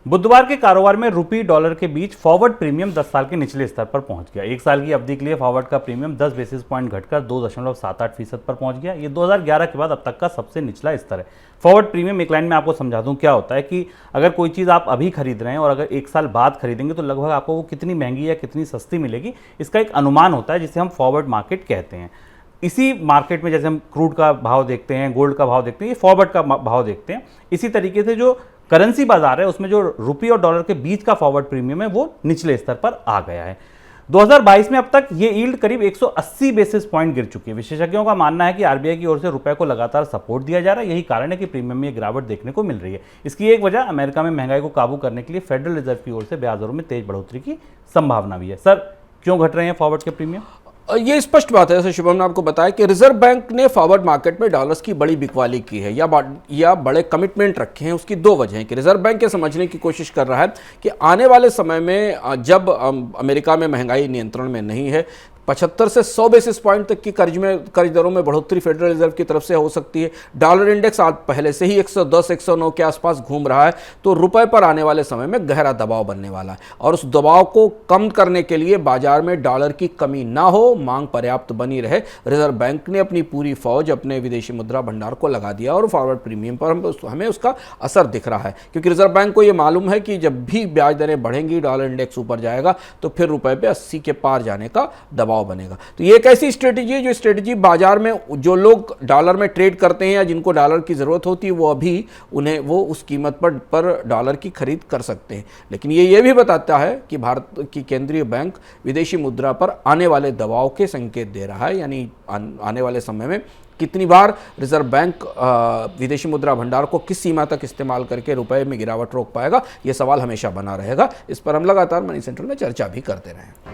बुधवार के कारोबार में रुपये डॉलर के बीच फॉरवर्ड प्रीमियम 10 साल के निचले स्तर पर पहुंच गया। एक साल की अवधि के लिए फॉरवर्ड का प्रीमियम 10 बेसिस पॉइंट घटकर 2.78% पर पहुंच गया। ये 2011 के बाद अब तक का सबसे निचला स्तर है। फॉरवर्ड प्रीमियम एक लाइन में आपको समझा दूं क्या होता है कि अगर कोई चीज़ आप अभी खरीद रहे हैं और अगर एक साल बाद खरीदेंगे तो लगभग आपको वो कितनी महंगी या कितनी सस्ती मिलेगी, इसका एक अनुमान होता है जिसे हम फॉरवर्ड मार्केट कहते हैं। इसी मार्केट में जैसे हम क्रूड का भाव देखते हैं, गोल्ड का भाव देखते हैं, ये फॉरवर्ड का भाव देखते हैं। इसी तरीके से जो करेंसी बाजार है उसमें जो रुपये और डॉलर के बीच का फॉरवर्ड प्रीमियम है वो निचले स्तर पर आ गया है। 2022 में अब तक ये यील्ड करीब 180 बेसिस पॉइंट गिर चुकी है। विशेषज्ञों का मानना है कि आरबीआई की ओर से रुपए को लगातार सपोर्ट दिया जा रहा है। यही कारण है कि प्रीमियम में गिरावट देखने को मिल रही है। इसकी एक वजह अमेरिका में महंगाई को काबू करने के लिए फेडरल रिजर्व की ओर से ब्याज दरों में तेज बढ़ोतरी की संभावना भी है। सर, क्यों घट रहे हैं फॉरवर्ड के प्रीमियम? ये स्पष्ट बात है, जैसे शुभम ने आपको बताया कि रिजर्व बैंक ने फॉरवर्ड मार्केट में डॉलर्स की बड़ी बिकवाली की है या बड़े कमिटमेंट रखे हैं। उसकी दो वजह हैं कि रिजर्व बैंक ये समझने की कोशिश कर रहा है कि आने वाले समय में जब अमेरिका में महंगाई नियंत्रण में नहीं है, 75 से 100 बेसिस पॉइंट तक की कर्ज दरों में बढ़ोतरी फेडरल रिजर्व की तरफ से हो सकती है। डॉलर इंडेक्स आज पहले से ही 110-109 के आसपास घूम रहा है, तो रुपए पर आने वाले समय में गहरा दबाव बनने वाला है और उस दबाव को कम करने के लिए बाजार में डॉलर की कमी ना हो, मांग पर्याप्त बनी रहे, रिजर्व बैंक ने अपनी पूरी फौज अपने विदेशी मुद्रा भंडार को लगा दिया और फॉरवर्ड प्रीमियम पर हमें उसका असर दिख रहा है। क्योंकि रिजर्व बैंक को यह मालूम है कि जब भी ब्याज दरें बढ़ेंगी, डॉलर इंडेक्स ऊपर जाएगा तो फिर रुपए पे 80 के पार जाने का दबाव बनेगा। तो ये एक ऐसी स्ट्रेटेजी है जो स्ट्रेटेजी बाजार में जो लोग डॉलर में ट्रेड करते हैं या जिनको डॉलर की जरूरत होती है वो अभी वो उस कीमत पर डॉलर की खरीद कर सकते हैं। लेकिन ये भी बताता है कि भारत की केंद्रीय बैंक विदेशी मुद्रा पर आने वाले दबाव के संकेत दे रहा है। यानी आने वाले समय में कितनी बार रिजर्व बैंक विदेशी मुद्रा भंडार को किस सीमा तक इस्तेमाल करके रुपए में गिरावट रोक पाएगा, यह सवाल हमेशा बना रहेगा। इस पर हम लगातार मनी सेंट्रल में चर्चा भी करते रहे।